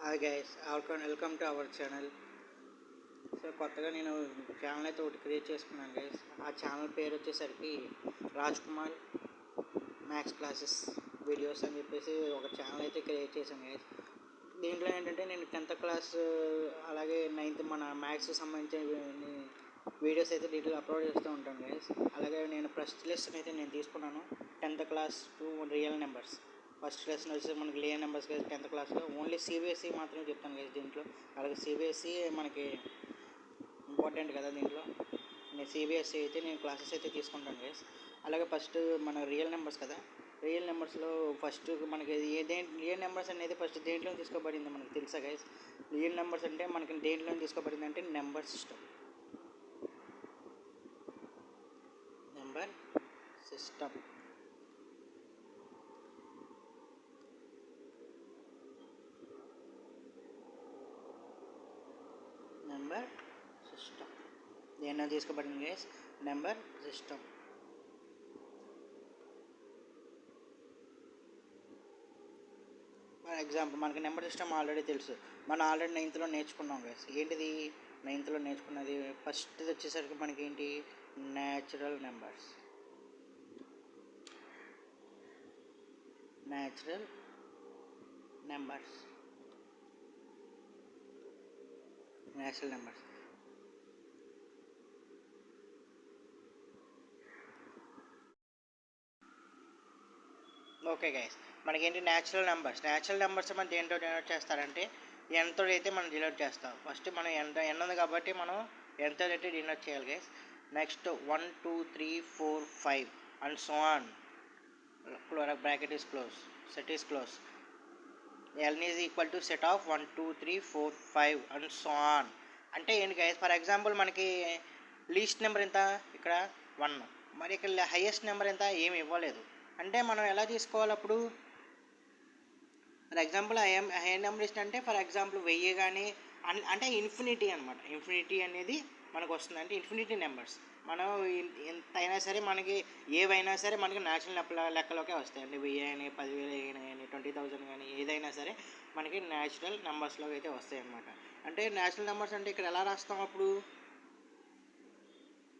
Hi guys, welcome to our channel. So కొత్తగా నేను channel అయితే ఒకటి క్రియేట్ చేసుకున్నాను గైస్. ఆ ఛానల్ పేరు వచ్చేసరికి Raj Kumar maths classes videos అని చెప్పేసి ఒక ఛానల్ అయితే క్రియేట్ చేశాను గైస్. దీంట్లో ఏంటంటే నేను 10th క్లాస్ అలాగే 9th మన మ్యాథ్స్ సంబంధించిన వీడియోస్ అయితే డీటెయిల్ అప్లోడ్ చేస్తూ ఉంటాను గైస్. అలాగే నేను ఫస్ట్ లెసన్ అయితే నేను తీసుకున్నాను 10th class to real numbers. First lesson వచ్చేసి మనకి రియల్ నెంబర్స్ గైస్. 10th క్లాస్లో ఓన్లీ సిబిఎస్ఈ మాత్రమే చెప్తాను గైస్ దీంట్లో. అలాగే సిబిఎస్ఈ మనకి ఇంపార్టెంట్ కదా దీంట్లో. నేను సిబిఎస్ఈ అయితే నేను క్లాసెస్ అయితే తీసుకుంటాను గైస్. అలాగే ఫస్ట్ మన రియల్ నెంబర్స్ కదా, రియల్ నెంబర్స్లో ఫస్ట్ మనకి రియల్ నెంబర్స్ అనేది ఫస్ట్ దేంట్లో తీసుకోబడింది మనకు తెలుసా గైస్? రియల్ నెంబర్స్ అంటే మనకి దేంట్లో తీసుకోబడింది అంటే number system. Number system number system దేంట్లో తీసుకోబడింది guys? Number system. For example మనకి నెంబర్ సిస్టమ్ ఆల్రెడీ తెలుసు, మనం ఆల్రెడీ 9th నేర్చుకున్నాం గైస్. ఏంటిది 9th నేర్చుకున్నది? ఫస్ట్ వచ్చేసరికి మనకి ఏంటి, natural numbers. Natural numbers natural numbers okay guys, మనకేంటి న్యాచురల్ నెంబర్స్ మనం దేంట్లో డినోట్ చేస్తారంటే ఎంతో అయితే మనం డినోట్ చేస్తాం. ఫస్ట్ మనం ఎన్ ఉంది కాబట్టి మనం ఎంతో అయితే డినోట్ చేయాలి guys. Next 1 2 3 4 5 and so on. Bracket is close, set is close. L is equal to set of 1 2 3 4 5 and so on. అంటే ఏంటి గైస్, ఫర్ ఎగ్జాంపుల్ మనకి లీస్ట్ నెంబర్ ఎంత ఇక్కడ 1, మరి ఇక్కడ హైయెస్ట్ నెంబర్ ఎంత ఏమి ఇవ్వలేదు. అంటే మనం ఎలా తీసుకోవాలి అప్పుడు? ఫర్ ఎగ్జాంపుల్ హై నెంబర్ ఇష్టం అంటే ఫర్ ఎగ్జాంపుల్ 1000 కానీ అంటే ఇన్ఫినిటీ అనమాట. ఇన్ఫినిటీ అనేది మనకు వస్తుంది అంటే ఇన్ఫినిటీ నెంబర్స్. మనం ఎంత అయినా సరే మనకి ఏవైనా సరే మనకి న్యాచురల్ లెక్కలోకే వస్తాయి అండి. 1000 అని 10,000 కానీ 20,000 కానీ ఏదైనా సరే మనకి న్యాచురల్ నెంబర్స్లోకి అయితే వస్తాయి అన్నమాట. అంటే న్యాచురల్ నెంబర్స్ అంటే ఇక్కడ ఎలా రాస్తాం అప్పుడు?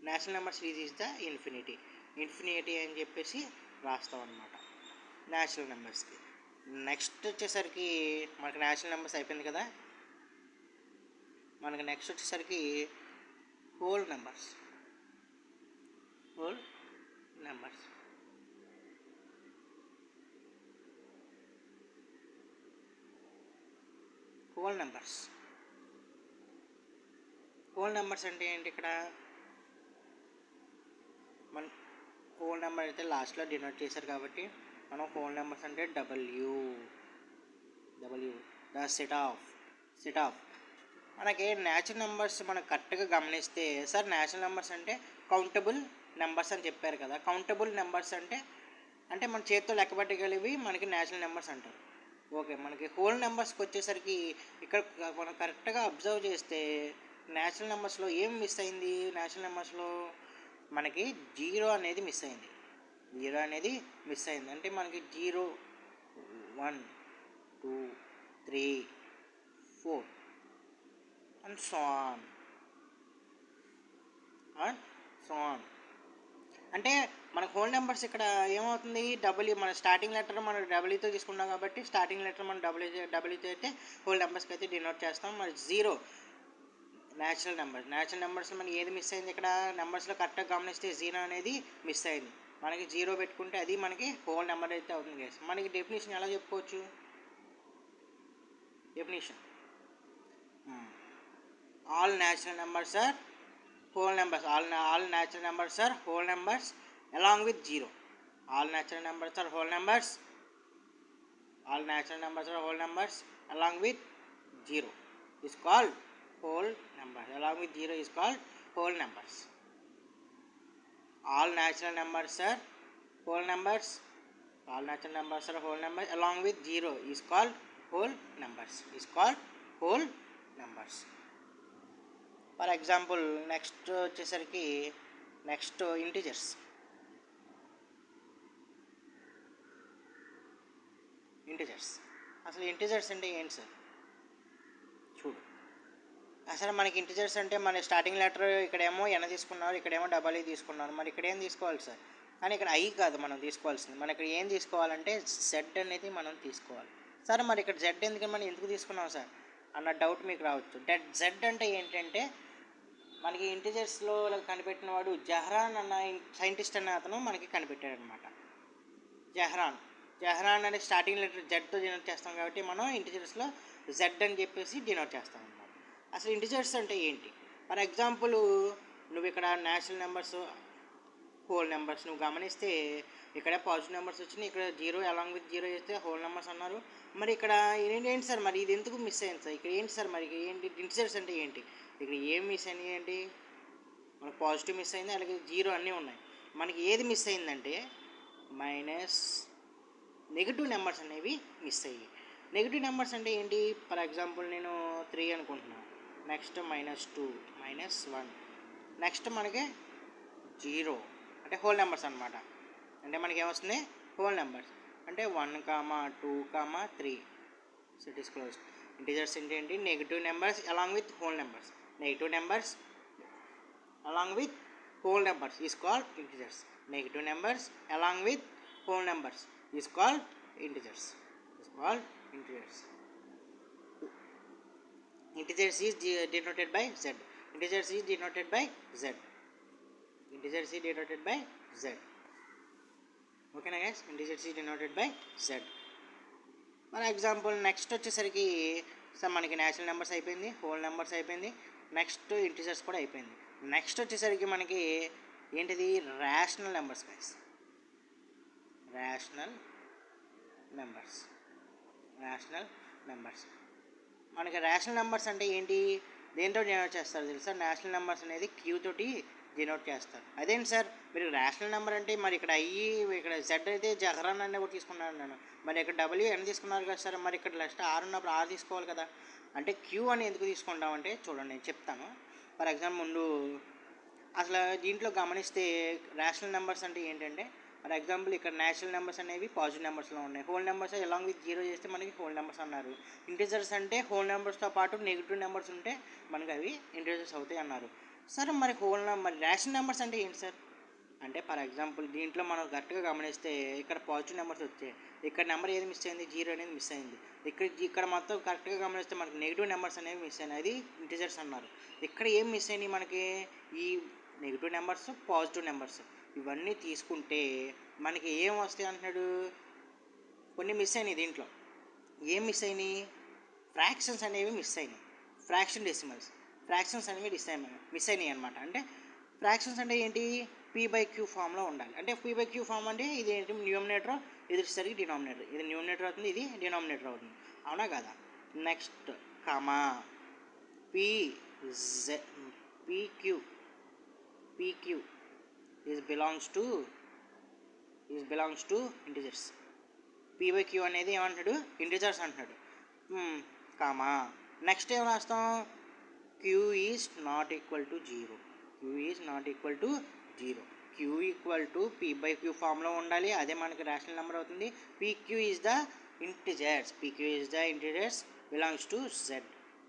Natural number series is the infinity అని చెప్పేసి రాస్తాం అనమాట న్యాచురల్ నెంబర్స్కి. నెక్స్ట్ వచ్చేసరికి మనకి న్యాచురల్ నెంబర్స్ అయిపోయింది కదా. మనకి నెక్స్ట్ వచ్చేసరికి హోల్ నెంబర్స్. హోల్ నెంబర్స్ అంటే ఏంటి? ఇక్కడ మన హోల్ నెంబర్ అయితే లాస్ట్లో డినోట్ చేశారు కాబట్టి మనం హోల్ నెంబర్స్ అంటే డబ్ల్యూ ద సెట్ ఆఫ్. మనకి న్యాచురల్ నెంబర్స్ మనం కరెక్ట్గా గమనిస్తే, సార్ న్యాచురల్ నెంబర్స్ అంటే కౌంటబుల్ నెంబర్స్ అని చెప్పారు కదా. కౌంటబుల్ నెంబర్స్ అంటే మన చేతితో లెక్కబట్టగలివి మనకి న్యాచురల్ నెంబర్స్ అంటారు. ఓకే, మనకి హోల్ నెంబర్స్కి వచ్చేసరికి ఇక్కడ మనం కరెక్ట్గా అబ్జర్వ్ చేస్తే న్యాచురల్ నెంబర్స్లో ఏం మిస్ అయింది? న్యాచురల్ నెంబర్స్లో మనకి 0 అనేది మిస్ అయింది. అంటే మనకి 0 1 2 3 4 అండ్ సో ఆన్. అంటే మన హోల్ నెంబర్స్ ఇక్కడ ఏమవుతుంది? డబ్ల్యూ మన స్టార్టింగ్ లెటర్ మనం డబ్ల్యూతో తీసుకున్నాం కాబట్టి స్టార్టింగ్ లెటర్ మనం డబ్ల్యూతో అయితే హోల్ నెంబర్స్కి అయితే డినోట్ చేస్తాం. మరి 0 న్యాచురల్ నెంబర్స్ మనకి ఏది మిస్ అయింది? ఇక్కడ నెంబర్స్లో కరెక్ట్గా గమనిస్తే 0 అనేది మిస్ అయింది. మనకి 0 పెట్టుకుంటే అది మనకి హోల్ నెంబర్ అయితే అవుతుంది గైస్. మనకి డెఫినేషన్ ఎలా చెప్పుకోవచ్చు? Definition all natural numbers are whole numbers. All natural numbers are whole numbers along with 0. All natural numbers are whole numbers along with 0 is called whole numbers. Along with 0 is called whole numbers. All natural numbers are whole numbers along with 0 is called whole numbers. For example next వచ్చేసరికి integers. అసలు integers అంటే ఏంటి sir? అసలు మనకి integers అంటే మన starting letter ఇక్కడేమో ఎన్ తీసుకున్నారు, ఇక్కడేమో డబల్ ఈ తీసుకున్నారు. మరి ఇక్కడ ఏం తీసుకోవాలి సార్? కానీ ఇక్కడ ఐ కాదు మనం తీసుకోవాల్సింది. మన ఇక్కడ ఏం తీసుకోవాలంటే జెడ్ అనేది మనం తీసుకోవాలి. సార్ మరి ఇక్కడ జెడ్ మనం ఎందుకు తీసుకున్నాం సార్ అన్న డౌట్ మీకు రావచ్చు. జెడ్ అంటే ఏంటంటే మనకి ఇంటిజర్స్లో కనిపెట్టిన వాడు జహ్రాన్ అన్న సైంటిస్ట్ అనే అతను మనకి కనిపెట్టాడు అనమాట. జహ్రాన్ అనే స్టార్టింగ్ లెటర్ జెడ్తో డినోట్ చేస్తాం కాబట్టి మనం ఇంటిజర్స్లో జెడ్ అని చెప్పేసి డినోట్ చేస్తాం అనమాట. అసలు ఇంటిజర్స్ అంటే ఏంటి? ఫర్ ఎగ్జాంపుల్ నువ్వు ఇక్కడ నేషనల్ నెంబర్స్, హోల్ నెంబర్స్ నువ్వు గమనిస్తే ఇక్కడ పాజిటివ్ నెంబర్స్ వచ్చినాయి, ఇక్కడ జీరో అలాంగ్ విత్ జీరో చేస్తే హోల్ నెంబర్స్ అన్నారు. మరి ఇక్కడ ఏంటి సార్, మరి ఇది ఎందుకు మిస్ అయింది సార్? ఇక్కడ ఏంటి సార్, మరి ఏంటి ఇంటిజర్స్ అంటే ఏంటి? ఇక్కడ ఏం మిస్ అయింది ఏంటి? మనకు పాజిటివ్ మిస్ అయింది, అలాగే జీరో అన్నీ ఉన్నాయి. మనకి ఏది మిస్ అయిందంటే మైనస్ నెగిటివ్ నెంబర్స్ అనేవి మిస్ అయ్యాయి. నెగిటివ్ నెంబర్స్ అంటే ఏంటి? ఫర్ ఎగ్జాంపుల్ నేను 3 అనుకుంటున్నాను, నెక్స్ట్ -2, -1, నెక్స్ట్ మనకి 0 అంటే హోల్ నెంబర్స్ అనమాట. అంటే మనకి ఏమొస్తుంది? హోల్ నెంబర్స్ అంటే 1, 2, 3. So it is close. Integers ఏంటి? Negative numbers along with whole numbers. Negative numbers along with whole numbers is called integers. Negative numbers along with whole numbers is called integers. Integers is denoted by z. Integers is denoted by z. Integers is denoted by z. Okay na guys? Integers is denoted by z. For example next వచ్చేసరికి sir మనకి national numbers అయిపోయింది, whole numbers అయిపోయింది, next integers కూడా అయిపోయింది. Next వచ్చేసరికి మనకి ఏంటిది? Rational numbers guys. Rational numbers మనకి రేషనల్ నెంబర్స్ అంటే ఏంటి? దేంతో డినోట్ చేస్తారు తెలుసా? నేషనల్ నెంబర్స్ అనేది క్యూ తోటి డినోట్ చేస్తారు. అదేంటి సార్ మీరు రేషనల్ నెంబర్ అంటే మరి ఇక్కడ ఐ, ఇక్కడ జెడ్ అయితే జహ్రాన్ అనే కూడా తీసుకున్నాను నేను, మరి ఇక్కడ డబ్ల్యూ ఎన్ తీసుకున్నారు కదా సార్, మరి ఇక్కడ లాస్ట్ ఆర్ ఉన్నప్పుడు ఆర్ తీసుకోవాలి కదా. అంటే క్యూ అని ఎందుకు తీసుకుంటామంటే చూడండి నేను చెప్తాను. ఫర్ ఎగ్జాంపుల్ ముందు అసలు దీంట్లో గమనిస్తే రేషనల్ నెంబర్స్ అంటే ఏంటంటే ఫర్ ఎగ్జాంపుల్ ఇక్కడ నేషనల్ నెంబర్స్ అనేవి పాజిటివ్ నెంబర్స్లో ఉన్నాయి, whole numbers along with zero చేస్తే మనకి హోల్ నెంబర్స్ అన్నారు. ఇంటిజర్స్ అంటే హోల్ నెంబర్స్తో పాటు నెగిటివ్ నెంబర్స్ ఉంటే మనకి అవి ఇంటిజర్స్ అవుతాయి అన్నారు. సరే మరి మరి రేషనల్ నెంబర్స్ అంటే ఏంటి సార్ అంటే ఫర్ ఎగ్జాంపుల్ దీంట్లో మనం కరెక్ట్గా గమనిస్తే ఇక్కడ పాజిటివ్ నెంబర్స్ వచ్చాయి, ఇక్కడ నెంబర్ ఏది మిస్ అయింది? 0 అనేది మిస్ అయింది. ఇక్కడ మొత్తం కరెక్ట్గా గమనిస్తే మనకి నెగిటివ్ నెంబర్స్ అనేవి మిస్ అయినాయి, అది ఇంటిజర్స్ అన్నారు. ఇక్కడ ఏం మిస్ అయినాయి మనకి? ఈ నెగిటివ్ నెంబర్స్, పాజిటివ్ నెంబర్స్ ఇవన్నీ తీసుకుంటే మనకి ఏం వస్తాయి అంటున్నాడు? కొన్ని మిస్ అయినాయి. దీంట్లో ఏం మిస్ అయినాయి? ఫ్రాక్షన్స్ అనేవి మిస్ అయినాయి. డెసిమల్స్ ఫ్రాక్షన్స్ అనేవి మిస్ అయినాయి అనమాట. అంటే ఫ్రాక్షన్స్ అంటే ఏంటి? p/q ఫామ్లో ఉండాలి. అంటే p/q ఫామ్ అంటే ఇది ఏంటి? న్యూమినేటర్, ఇది వచ్చేసరికి డినామినేటర్. ఇది న్యూమినేటర్ అవుతుంది, ఇది డినామినేటర్ అవుతుంది, అవునా కదా? Next comma pq is belongs to integers. p/q అనేది ఏమంటాడు? ఇంటిజర్స్ అంటున్నాడు. కామా నెక్స్ట్ ఏం రాస్తాం? q is not equal to 0. q equal to p/q ఫామ్లో ఉండాలి, అదే మనకి రేషనల్ నెంబర్ అవుతుంది. pq is the integers belongs to z.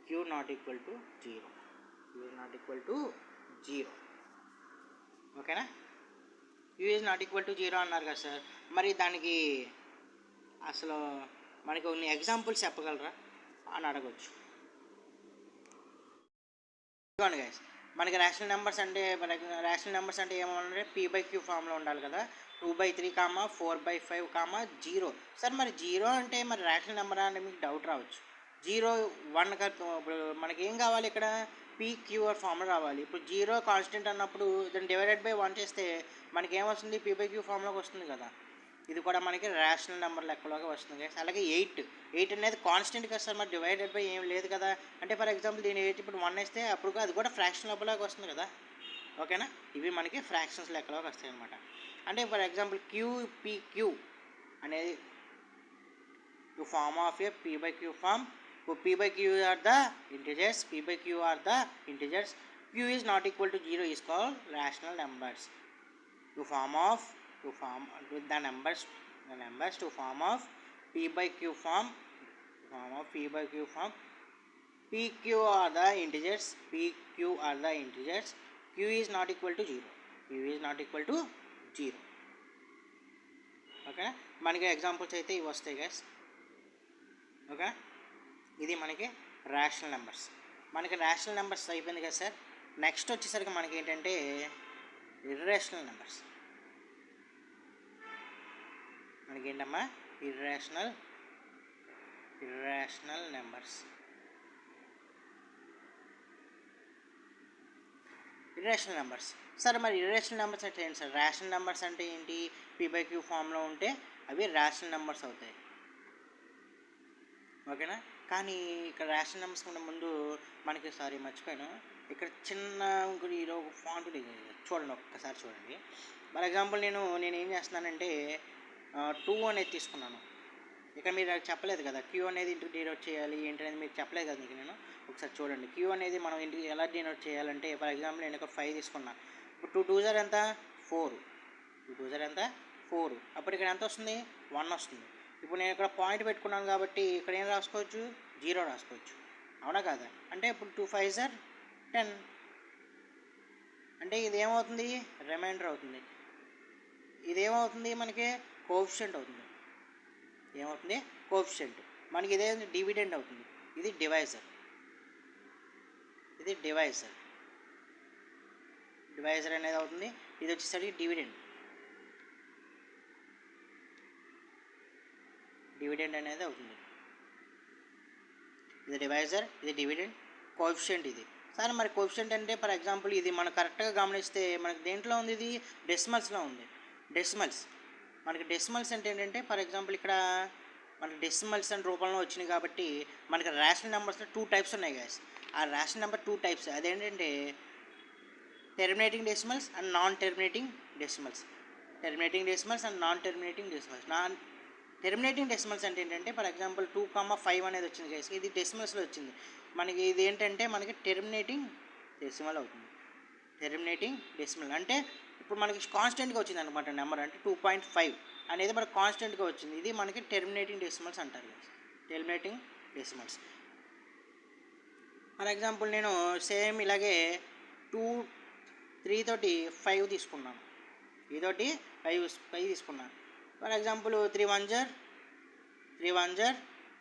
q not equal to 0. ఓకేనా? q is not equal to 0 అన్నారు కదా సార్, మరి దానికి అసలు మనకి కొన్ని ఎగ్జాంపుల్స్ చెప్పగలరా అని అడగచ్చు. ఇదిగోండి గైస్, మనకి రేషనల్ నెంబర్స్ అంటే ఏమన్నా p/q ఫామ్లో ఉండాలి కదా. 2/3, 4/5, 0. సార్ మరి 0 అంటే మరి రేషనల్ నెంబర్ అంటే మీకు డౌట్ రావచ్చు. 0, 1 ఇప్పుడు మనకి ఏం కావాలి? ఇక్కడ pqr ఫామ్లో రావాలి. ఇప్పుడు 0 కాన్స్టెంట్ అన్నప్పుడు దాన్ని డివైడెడ్ బై 1 చేస్తే మనకి ఏమొస్తుంది? p/q ఫామ్లోకి వస్తుంది కదా. ఇది కూడా మనకి రేషనల్ నెంబర్ లెక్కలోకి వస్తుంది. అలాగే 8 అనేది కాన్స్టెంట్ కదా సార్, మరి డివైడెడ్ బై ఏం లేదు కదా. అంటే ఫర్ ఎగ్జాంపుల్ దీని 8 ఇప్పుడు 1 వేస్తే అప్పుడు అది కూడా ఫ్రాక్షన్ లెక్కలోకి వస్తుంది కదా. ఓకేనా? ఇవి మనకి ఫ్రాక్షన్స్ లెక్కలోకి వస్తాయి అనమాట. అంటే ఫర్ ఎగ్జాంపుల్ pq అనేది form of a p/q form. p/q are the integers. q is not equal to 0 is called rational numbers. The numbers to form of p/q form. PQ are the integers, PQ are the integers, Q is not equal to 0, Q is not equal to 0. Okay, మనకి examples అయితే ఇవి వస్తాయి guys. Okay, ఇది మనకి rational numbers. మనకి rational numbers అయిపోయింది కదా sir. Next వచ్చేసరికి మనకి ఏంటంటే ఇర్రేషనల్ నెంబర్స్. మనకి ఏంటమ్మా irrational numbers. Irrational numbers sir, మరి ఇర్రేషనల్ నెంబర్స్ అంటే ఏంటి సార్? రేషనల్ నెంబర్స్ అంటే ఏంటి? P/Q ఫామ్లో ఉంటే అవి రేషనల్ నెంబర్స్ అవుతాయి. ఓకేనా, కానీ ఇక్కడ రేషనల్ నెంబర్స్ కన్నా ముందు మనకి మర్చిపోయాను, ఇక్కడ చిన్న ఇంకోటి ఈరోజు ఒక ఫాంట్ చూడండి, ఒక్కసారి చూడండి. ఫర్ ఎగ్జాంపుల్ నేను ఏం చేస్తున్నానంటే 2 అనేది తీసుకున్నాను. ఇక్కడ మీరు నాకు చెప్పలేదు కదా క్యూ అనేది ఇంటికి డినోట్ చేయాలి ఏంటనేది మీరు చెప్పలేదు కదా మీకు. నేను ఒకసారి చూడండి, క్యూ అనేది మనం ఇంటికి ఎలా డినోట్ చేయాలంటే, ఫర్ ఎగ్జాంపుల్ నేను ఇక్కడ 5 తీసుకున్నాను. ఇప్పుడు 2 2 జార్ ఎంత 4, 2 2 జార్ ఎంత 4. అప్పుడు ఇక్కడ ఎంత వస్తుంది 1 వస్తుంది. ఇప్పుడు నేను ఇక్కడ పాయింట్ పెట్టుకున్నాను కాబట్టి ఇక్కడ ఏం రాసుకోవచ్చు 0 రాసుకోవచ్చు, అవునా కాదా? అంటే ఇప్పుడు 2 5 జార్ 10, అంటే ఇది ఏమవుతుంది రిమైండర్ అవుతుంది. ఇదేమవుతుంది మనకి కోఎఫిషియంట్ అవుతుంది. ఏమవుతుంది కోఎఫిషియంట్. మనకి ఇదే డివిడెండ్ అవుతుంది. ఇది డివైజర్, ఇది డివైజర్ అనేది అవుతుంది. ఇది వచ్చేసరికి డివిడెండ్ అనేది అవుతుంది. ఇది డివైజర్, ఇది డివిడెండ్, కోఎఫిషియంట్ ఇది. సార్ మరి కోఎఫిషియంట్ అంటే ఫర్ ఎగ్జాంపుల్ ఇది మనం కరెక్ట్గా గమనిస్తే మనకి దేంట్లో ఉంది, ఇది డెసిమల్స్లో ఉంది. డెసిమల్స్, మనకి డెసిమల్స్ అంటే ఏంటంటే ఫర్ ఎగ్జాంపుల్ ఇక్కడ మనకి డెసిమల్స్ అండ్ రూపంలో వచ్చినాయి కాబట్టి మనకి రేషనల్ నెంబర్స్లో 2 టైప్స్ ఉన్నాయి గాయస్. ఆ రేషనల్ నెంబర్ 2 టైప్స్, అదేంటంటే terminating decimals and non terminating decimals. Terminating decimals and non terminating decimals. Terminating decimals అంటే ఏంటంటే ఫర్ ఎగ్జాంపుల్ 2,5 అనేది వచ్చింది గైస్, ఇది డెసిమల్స్లో వచ్చింది. మనకి ఇది ఏంటంటే మనకి టెర్మినేటింగ్ డెసిమల్ అవుతుంది. టెర్మినేటింగ్ డెసిమల్ అంటే ఇప్పుడు మనకి కాన్స్టెంట్గా వచ్చింది అనమాట నెంబర్, అంటే 2.5 అనేది మనకు కాన్స్టెంట్గా వచ్చింది. ఇది మనకి టెర్మినేటింగ్ డెసిమల్స్ అంటారు guys, terminating decimals. For example నేను సేమ్ ఇలాగే 2 3 తోటి 5 తీసుకున్నాను, ఇదోటి 5 తీసుకున్నాను. ఫర్ ఎగ్జాంపుల్ 3 1 జార్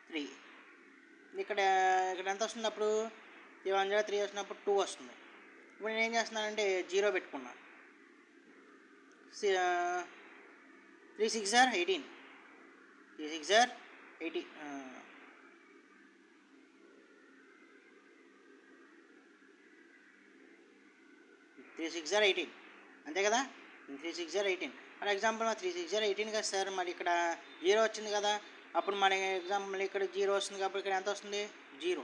3. ఇక్కడ ఎంత వస్తుంది అప్పుడు 3 1 జార్ 3 వచ్చినప్పుడు 2 వస్తుంది. ఇప్పుడు నేను ఏం చేస్తున్నానంటే 0 పెట్టుకున్నాను. 3 6 జార్ 18, 3 6 జార్ 18, 3 6 జార్ 18 అంతే కదా. 3 6 జార్ 18 ఫర్ ఎగ్జాంపుల్ 3 6 జార్ 18 కదా సార్. మరి ఇక్కడ 0 వచ్చింది కదా, అప్పుడు మన ఎగ్జాంపుల్ ఇక్కడ 0 వస్తుంది కాబట్టి ఇక్కడ ఎంత వస్తుంది 0,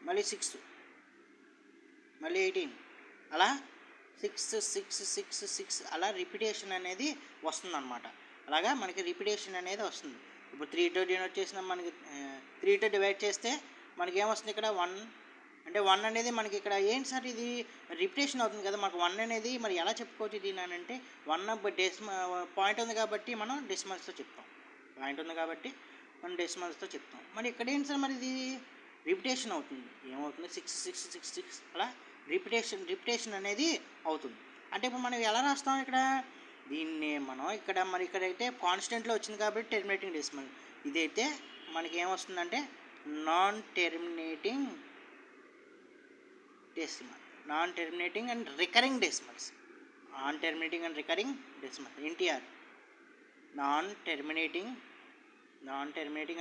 మళ్ళీ 6, మళ్ళీ 18, అలా 6 6 6 6 అలా రిపిటేషన్ అనేది వస్తుంది అనమాట. అలాగా మనకి రిపిటేషన్ అనేది వస్తుంది. ఇప్పుడు 3తో డినోట్ చేసిన మనకి 3తో డివైడ్ చేస్తే మనకి ఏమొస్తుంది ఇక్కడ 1, అంటే 1 అనేది మనకి ఇక్కడ ఏంటి సార్ ఇది రిపిటేషన్ అవుతుంది కదా. మనకు 1 అనేది మరి ఎలా చెప్పుకోవచ్చు ఇది అంటే 1 పాయింట్ ఉంది కాబట్టి మనం డెసిమల్స్తో చెప్తాం. పాయింట్ ఉంది కాబట్టి మనం డెసిమల్స్తో చెప్తాం. మరి ఇక్కడ ఏంటి సార్ మరి ఇది రిపిటేషన్ అవుతుంది. ఏమవుతుంది 6 6 6 6 అలా రిపిటేషన్ అనేది అవుతుంది. అంటే ఇప్పుడు మనం ఎలా రాస్తాం ఇక్కడ దీన్ని మనం ఇక్కడ మరి ఇక్కడైతే కాన్స్టెంట్లో వచ్చింది కాబట్టి టెర్మినేటింగ్ డెసిమల్. ఇదైతే మనకి ఏమొస్తుందంటే non terminating decimal, non terminating and recurring decimals. Non terminating and recurring decimal NTR, non terminating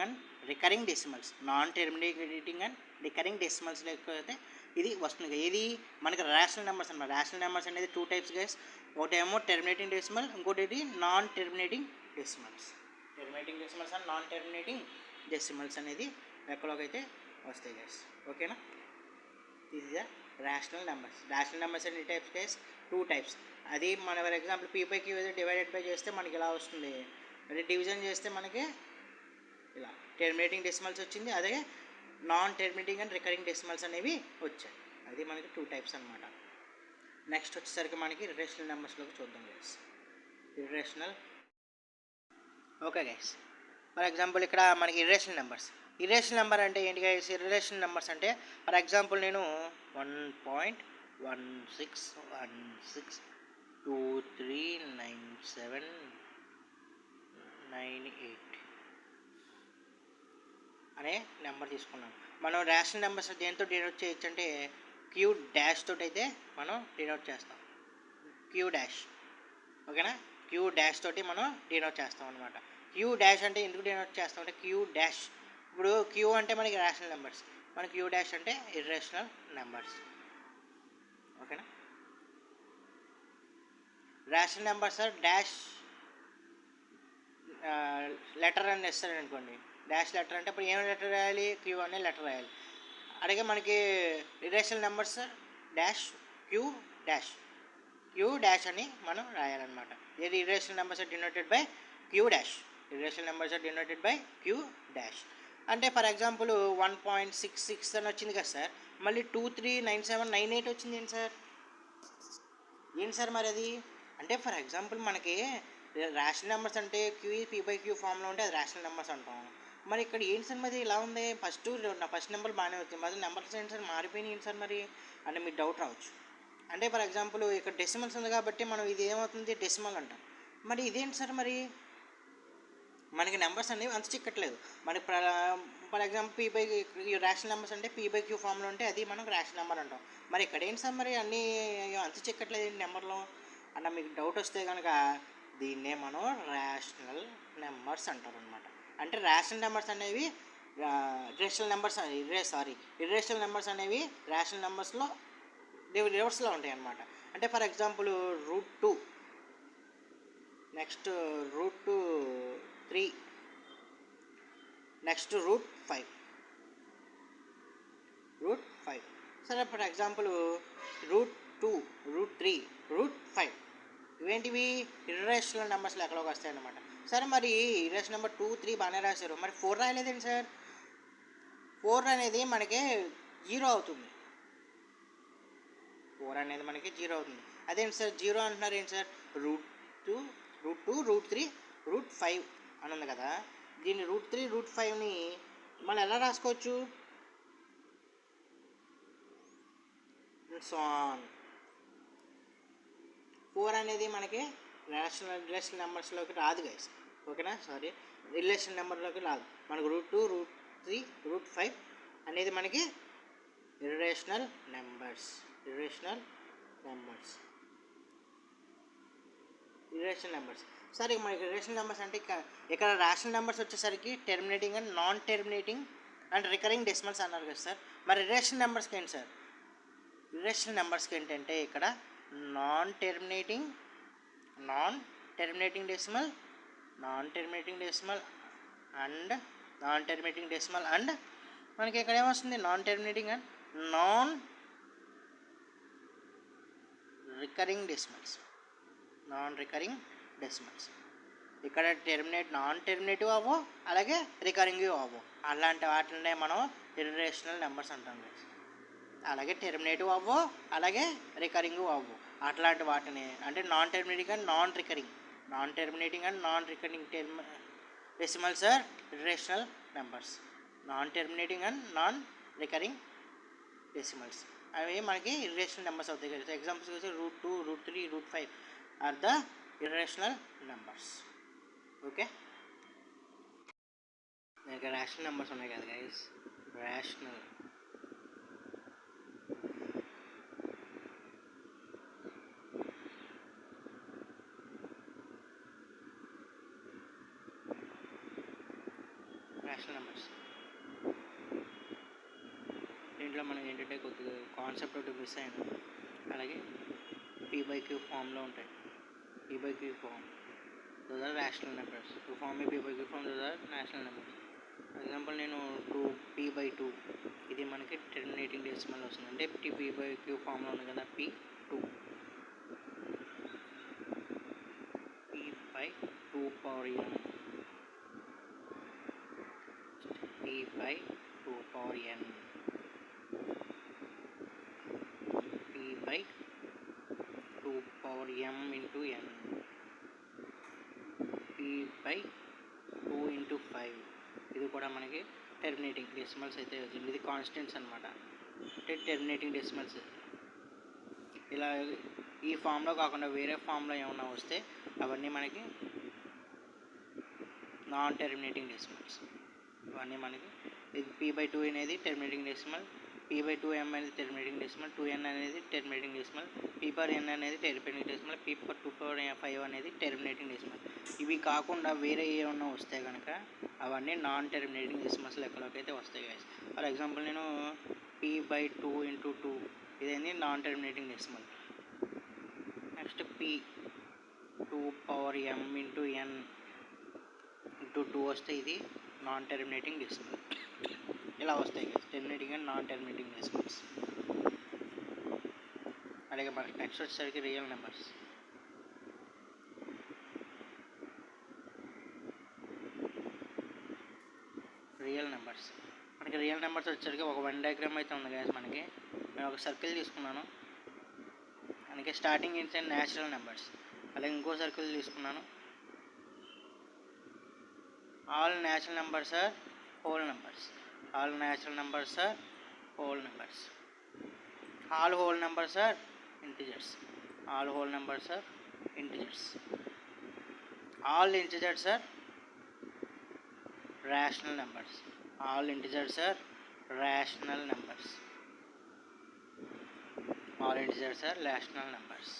and recurring decimals. Non terminating and recurring decimals లేకపోతే ఇది వస్తుంది. ఇది మనకి రేషనల్ నెంబర్స్ అన్నమాట. రేషనల్ నెంబర్స్ అనేది 2 టైప్స్ గైస్. ఒకటేమో టెర్మినేటింగ్ డెసిమల్, ఇంకోటి non terminating decimals. Terminating decimals and non terminating decimals అనేది లెక్కలోకి అయితే వస్తాయి గైస్. ఓకేనా, this is the rational numbers. Rational numbers ఎన్ని టైప్స్ గైస్ 2 టైప్స్. అది మన for example P/Q divided by చేస్తే మనకి ఇలా వస్తుంది. అదే డివిజన్ చేస్తే మనకి ఇలా టెర్మినేటింగ్ డెసిమల్స్ వచ్చింది, అదే non terminating and recurring decimals అనేవి వచ్చాయి. అది మనకి 2 టైప్స్ అనమాట. నెక్స్ట్ వచ్చేసరికి మనకి ఇర్రేషనల్ నెంబర్స్లోకి చూద్దాం guys. Irrational, okay guys. For example ఇక్కడ మనకి ఇర్రేషనల్ నెంబర్స్ ఇర్రేషనల్ నెంబర్ అంటే ఏంటి గైస్? ఇర్రేషనల్ నెంబర్స్ అంటే ఫర్ ఎగ్జాంపుల్ నేను 1.1616239798 అనే నెంబర్ తీసుకున్నాం. మనం రేషనల్ నెంబర్స్ దేంతో డినోట్ చేయొచ్చు అంటే క్యూ డాష్ తోటి అయితే మనం డినోట్ చేస్తాం. క్యూ డాష్, ఓకేనా? క్యూ డాష్ తోటి మనం డినోట్ చేస్తాం అనమాట. క్యూ డాష్ అంటే ఎందుకు డినోట్ చేస్తాం అంటే క్యూ డాష్, ఇప్పుడు క్యూ అంటే మనకి రేషనల్ నెంబర్స్, మన క్యూ డాష్ అంటే ఇర్రేషనల్ నెంబర్స్, ఓకేనా? రేషనల్ నెంబర్స్ డాష్ లెటర్ అని ఇస్తారు అనుకోండి, డాష్ లెటర్ అంటే ఇప్పుడు ఏం లెటర్ రాయాలి? క్యూ అనే లెటర్ రాయాలి. అలాగే మనకి irrational numbers dash Q dash అని మనం రాయాలన్నమాట. ఏది? Irrational numbers are denoted by Q dash. Irrational numbers are denoted by Q dash. అంటే ఫర్ ఎగ్జాంపుల్ 1.66 అని వచ్చింది కదా సార్, మళ్ళీ 239798 వచ్చింది ఏంటి సార్? మరి అది అంటే ఫర్ ఎగ్జాంపుల్ మనకి రేషనల్ నెంబర్స్ అంటే P/Q ఫామ్లో ఉంటే అది రేషనల్ నెంబర్స్ అంటాం. మరి ఇక్కడ ఏంటి సార్ మరి ఇలా ఉంది? ఫస్ట్ నెంబర్ బాగానే వచ్చింది, మరి నెంబర్స్ ఏంటి సార్ మారిపోయినాయి ఏంటి సార్ మరి అంటే మీకు డౌట్ రావచ్చు. అంటే ఫర్ ఎగ్జాంపుల్ ఇక్కడ డెసిమల్స్ ఉంది కాబట్టి మనం ఇది ఏమవుతుంది? డెసిమల్ అంటాం. మరి ఇదేంటి సార్ మరి మనకి నెంబర్స్ అనేవి అంత చిక్కట్లేదు. మనకి ఫర్ ఎగ్జాంపుల్ రేషనల్ నెంబర్స్ అంటే P/Q ఫామ్లో ఉంటే అది మనం రేషనల్ నెంబర్ అంటాం. మరి ఇక్కడ ఏంటి సార్ మరి అన్నీ అంత చిక్కట్లేదు ఏంటి నెంబర్లో అన్న మీకు డౌట్ వస్తే కనుక దీన్నే మనం రేషనల్ నెంబర్స్ అంటారు అనమాట. అంటే రేషనల్ నెంబర్స్ అనేవి ఇర్రేషనల్ నెంబర్స్ అనేవి రేషనల్ నెంబర్స్లో రివర్స్లో ఉంటాయి అన్నమాట. అంటే ఫర్ ఎగ్జాంపుల్ √2, నెక్స్ట్ √3, నెక్స్ట్ √5. సరే ఫర్ ఎగ్జాంపుల్ √2, √3, √5 ఇవేంటివి? ఇర్రేషనల్ నెంబర్స్లో ఎక్కడోకి వస్తాయి అన్నమాట. సరే మరి ఇర్రేషనల్ నెంబర్ 2, 3 బాగానే రాశారు, మరి 4 రాయలేదండి సార్? 4 అనేది మనకి 0 అవుతుంది. 4 అనేది మనకి 0 అవుతుంది. అదేంటి సార్ 0 అంటున్నారు ఏంటి సార్? √2, √3, √5 అని ఉంది కదా, దీన్ని √3, √5ని మనం ఎలా రాసుకోవచ్చు? సో 4 అనేది మనకి రిలేషన్ నెంబర్స్లోకి రాదు గైస్, ఓకేనా? రిలేషన్ నెంబర్లోకి రాదు. మనకు √2, √3, √5 అనేది మనకి ఇర్రేషనల్ నెంబర్స్. సరే మనకి ఇర్రేషనల్ నెంబర్స్ అంటే ఇక్కడ రేషనల్ నెంబర్స్ వచ్చేసరికి terminating and non terminating and recurring decimals అన్నారు కదా సార్. మరి ఇర్రేషనల్ నెంబర్స్కి ఏంటి సార్? ఇర్రేషనల్ నెంబర్స్కి ఏంటంటే ఇక్కడ నాన్ టెర్మినేటింగ్ డెసిమల్ అండ్ మనకి ఇక్కడ ఏమొస్తుంది? Non terminating and non recurring decimals. ఇక్కడ నాన్ టెర్మినేటివ్ అవ్వో, అలాగే రికరింగ్ అవ్వో, అలాంటి వాటినే మనం ఇర్రేషనల్ నెంబర్స్ అంటాం. అలాగే టెర్మినేటివ్ అవ్వో, అలాగే రికరింగ్ అవ్వో, అట్లాంటి వాటిని అంటే non terminating and non recurring decimals are irrational numbers. Non terminating and non recurring decimals అవి మనకి ఇర్రేషనల్ నెంబర్స్ అవుతాయి కదా. ఎగ్జాంపుల్స్ వచ్చి √2, √3, √5 are the irrational numbers. Okay, ఇంకా రేషనల్ నెంబర్స్ ఉన్నాయి కదా గైస్, రేషనల్ నెంబర్స్. దీంట్లో మనం ఏంటంటే కొద్దిగా కాన్సెప్ట్ ఒకటి మిస్ అయింది. అలాగే P/Q ఫామ్లో ఉంటాయి. P/Q form, those are rational numbers. Form P/Q form, those are rational numbers. For example నేను P/2 ఇది మనకి టెర్మినేటింగ్ డెసిమల్ వస్తుంది. అంటే P/Q ఫామ్లో ఉంది కదా, P/2 P/2n P/2n P/2m into n P/2 into 5 ఇది కూడా మనకి టెర్మినేటింగ్ డెసిమల్స్ అయితే వచ్చింది. ఇది కాన్స్టెంట్స్ అనమాట, అంటే టెర్మినేటింగ్ డెసిమల్స్. ఇలా ఈ ఫామ్లో కాకుండా వేరే ఫామ్లో ఏమన్నా వస్తే అవన్నీ మనకి నాన్ టెర్మినేటింగ్ డెసిమల్స్. ఇవన్నీ మనకి p/2 అనేది టెర్మినేటింగ్ డెసిమల్, p/2m అనేది టెర్మినేటింగ్ డెసిమల్, 2n అనేది టెర్మినేటింగ్ డెసిమల్, p/n అనేది టెర్మినేటింగ్ డెసిమల్, p/2/5 అనేది టెర్మినేటింగ్ డెసిమల్. ఇవి కాకుండా వేరే ఏమన్నా వస్తే కనుక అవన్నీ నాన్ టెర్మినేటింగ్ డెసిమల్స్ లెక్కలోకి అయితే వస్తాయి గైస్. ఫర్ ఎగ్జాంపుల్ నేను p/2 × 2 ఇదేంటి non terminating decimal. Next p2m × n × 2 వస్తే ఇది నాన్ టెర్మినేటింగ్ డెసిమల్. ఇలా వస్తాయి కదా terminating and non terminating decimals. అలాగే మనకి నెక్స్ట్ వచ్చేసరికి రియల్ నెంబర్స్. మనకి రియల్ నెంబర్స్ వచ్చేసరికి ఒక వన్ డయాగ్రామ్ అయితే ఉంది కదా మనకి. నేను ఒక సర్కిల్ తీసుకున్నాను, మనకి స్టార్టింగ్ ఇన్స్ అండ్ న్యాచురల్ నెంబర్స్. అలాగే ఇంకో సర్కిల్ తీసుకున్నాను, all natural numbers are whole numbers. All natural numbers are whole numbers. All whole numbers are integers. All whole numbers are integers. All integers are rational numbers. All integers are rational numbers. All integers are rational numbers.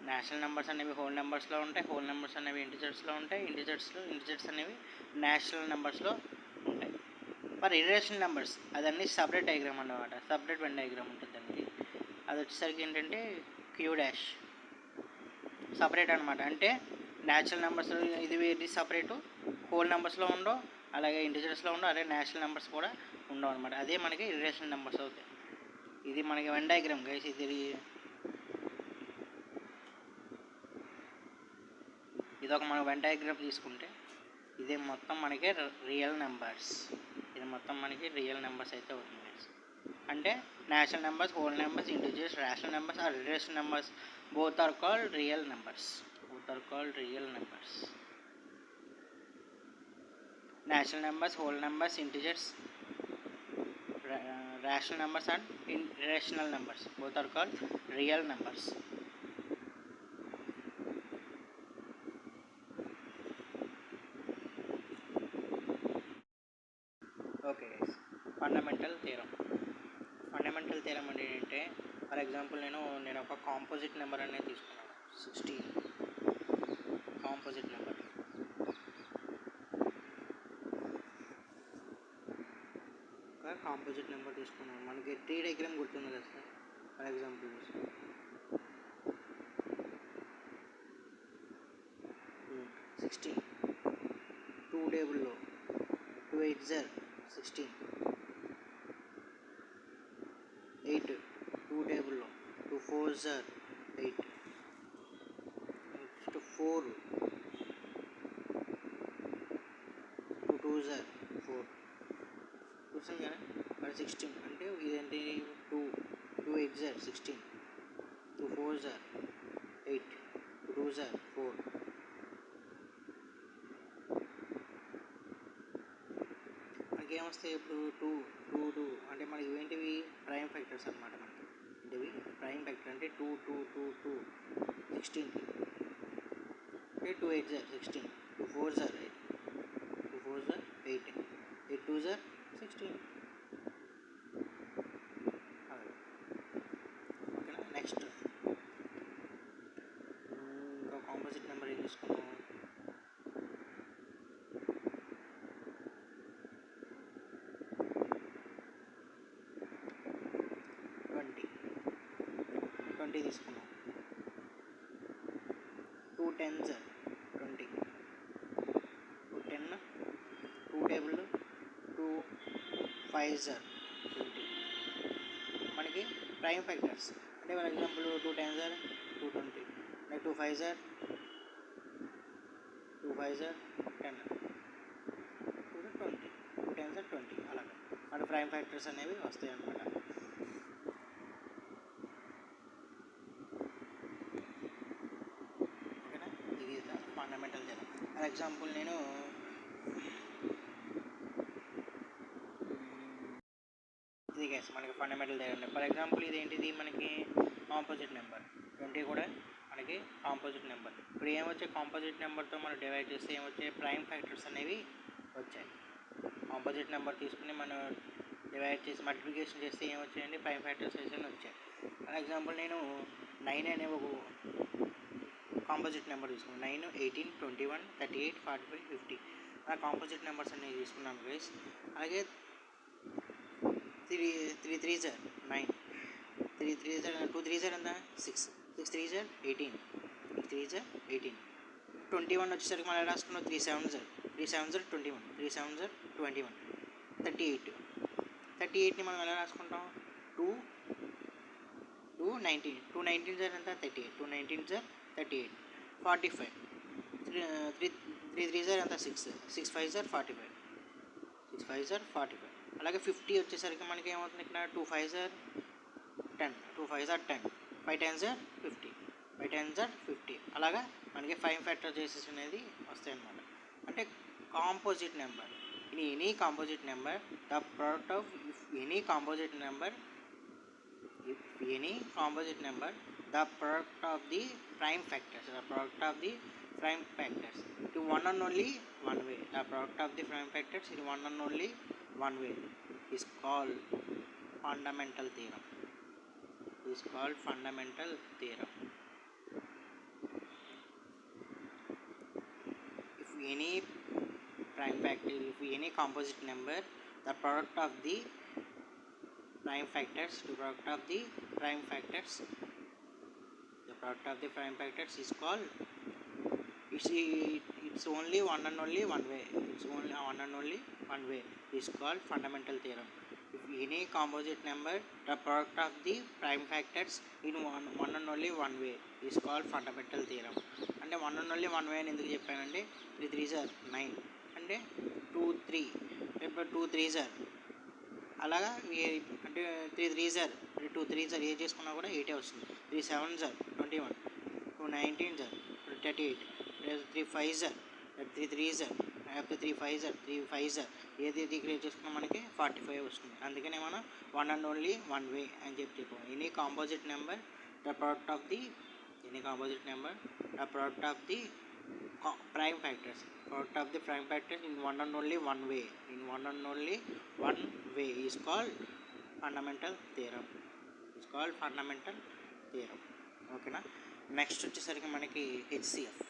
National numbers అనేవి whole నెంబర్స్లో ఉంటాయి, whole numbers అనేవి ఇంటిజర్స్లో ఉంటాయి, integers అనేవి national నెంబర్స్లో ఉంటాయి. For irrational numbers అదన్నీ separate diagram అన్నమాట, separate Venn diagram ఉంటుంది దానికి. అది వచ్చేసరికి ఏంటంటే క్యూ డాష్ సపరేట్ అనమాట. అంటే న్యాచురల్ నెంబర్స్ ఇది సపరేటు, హోల్ నెంబర్స్లో ఉండవు, అలాగే ఇంటిజర్స్లో ఉండవు, అలాగే నేషనల్ నెంబర్స్ కూడా ఉండవు అనమాట. అదే మనకి ఇర్రేషనల్ నెంబర్స్ అవుతాయి. ఇది మనకి వెన్ డయాగ్రామ్ గైస్. ఇది ఒక మనం వెన్ డయాగ్రామ్ తీసుకుంటే ఇదే మొత్తం మనకి రియల్ నెంబర్స్. ఇది మొత్తం మనకి రియల్ నెంబర్స్ అయితే అవుతుంది. అంటే national numbers, whole numbers, integers, rational numbers or irrational numbers both are called real numbers. National numbers, whole numbers, integers, rational numbers and irrational numbers both are called real numbers. Okay guys, fundamental theorem అంటే ఏంటంటే, for example నేను ఒక composite number అనేది తీసుకున్నాను, 16 composite number. ఒక composite number తీసుకున్నాను, మనకి tree diagram గుర్తుంది కదా సార్. ఫర్ ఎగ్జాంపుల్ 16 2 టేబుల్లో 2 8 16, 8 2 టేబుల్లో 2 4 8, 4 2 2 4 చూసాం కదా. మరి 16 అంటే ఇదేంటి, 2 8 16, 2 4 8, 2 4. మనకేమొస్తాయి ఇప్పుడు 2 2 2 అంటే మనకి ఏంటివి ప్రైమ్ ఫ్యాక్టర్స్ అనమాట. మనకి అంటే ప్రైమ్ ఫ్యాక్టర్ అంటే 2 2 2 2 16 అంటే 2 8 16, 2 4 8, 2 4 8, 8 2 16. ఓకేనా. నెక్స్ట్ ఇంకా కాంపోజిట్ నెంబర్ ఏం తీసుకున్నాం, 20 తీసుకున్నాం. 2 10 20, 2 10 2 టేబుల్ 2 5 20. మనకి ప్రైమ్ ఫ్యాక్టర్స్ అంటే ఫర్ ఎగ్జాంపుల్ 2 10 220, 2 5 2 5 10, 2 20, 2 10 20. అలాగే మన ప్రైమ్ ఫ్యాక్టర్స్ అనేవి వస్తాయి అన్నమాట. ఓకేనా. ఇది ఫండమెంటల్ థియరం. ఫర్ ఎగ్జాంపుల్ నేను ఇది గైస్ మనకి ఫండమెంటల్ థియరం. ఫర్ ఎగ్జాంపుల్ ఇదేంటిది మనకి కాంపోజిట్ నెంబర్ 20 కూడా మనకి కాంపోజిట్ నెంబర్. ఇప్పుడు ఏమొచ్చాయి కాంపోజిట్ నెంబర్తో మనం డివైడ్ చేస్తే ఏమొచ్చాయి ప్రైమ్ ఫ్యాక్టర్స్ అనేవి వచ్చాయి. కాంపోజిట్ నెంబర్ తీసుకుని మనం డివైడ్ చేసి మల్టిప్లికేషన్ చేస్తే ఏమొచ్చాయండి ప్రైమ్ ఫ్యాక్టర్స్ అని వచ్చాయి. ఫర్ ఎగ్జాంపుల్ నేను 9 అనే ఒక కాంపోజిట్ నెంబర్ తీసుకున్నాను. 9, 18, 21, 38, 45, 50 అలా కాంపోజిట్ నెంబర్స్ అనేవి తీసుకున్నాను గైస్. అలాగే 3 3s are 9, 3 3s are 2 3s are ఎంత 6, 6 3s are 18, 6 3s are 18. 21 వచ్చేసరికి మనం రాసుకున్నాం 3 7s are 21, 3 7s are 21, 38. 38ని మనం ఎలా రాసుకుంటాం 2 19, 2 19s are ఎంత 38, 2 19s are 38, 45, 3 3s are ఎంత 6, 6 5s are 45, 6 5s are 45. అలాగే 50 వచ్చేసరికి మనకి ఏమవుతుంది ఇక్కడ 2 5s are 10, 2 5s are 10, 5 10s are 50, 5 10s are 50. అలాగా మనకి 5 ఫ్యాక్టర్ చేసేసి అనేది వస్తాయి అన్నమాట. అంటే composite number in any composite number the product of any composite number the product of the prime factors in one and only one way. The product of the prime factors in one and only one way is called fundamental theorem. If any prime factor, if any composite number, the product of the prime factors is called, it's only one and only one way. It's called fundamental theorem. If any composite number, the product of the prime factors in one and only one way is called fundamental theorem. అంటే one and only one way అని ఎందుకు చెప్పానంటే 3 3s are 9 అంటే 2 3 ఇప్పుడు 2 3s are అలాగా అంటే 3 3s are 2 3s are ఏ చేసుకున్నా కూడా 8 వస్తుంది. 3 7s are 21, 2 19s are 38, 3 5s are 3 3s are 3 5s are 3 5s are ఏది క్రియేట్ చేసుకున్నా మనకి 45 వస్తుంది. అందుకనే మనం one and only one way అని చెప్పాము. Any composite number the product of the prime factors in one and only one way is called fundamental theorem. ఓకేనా. Next వచ్చేసరికి మనకి HCF.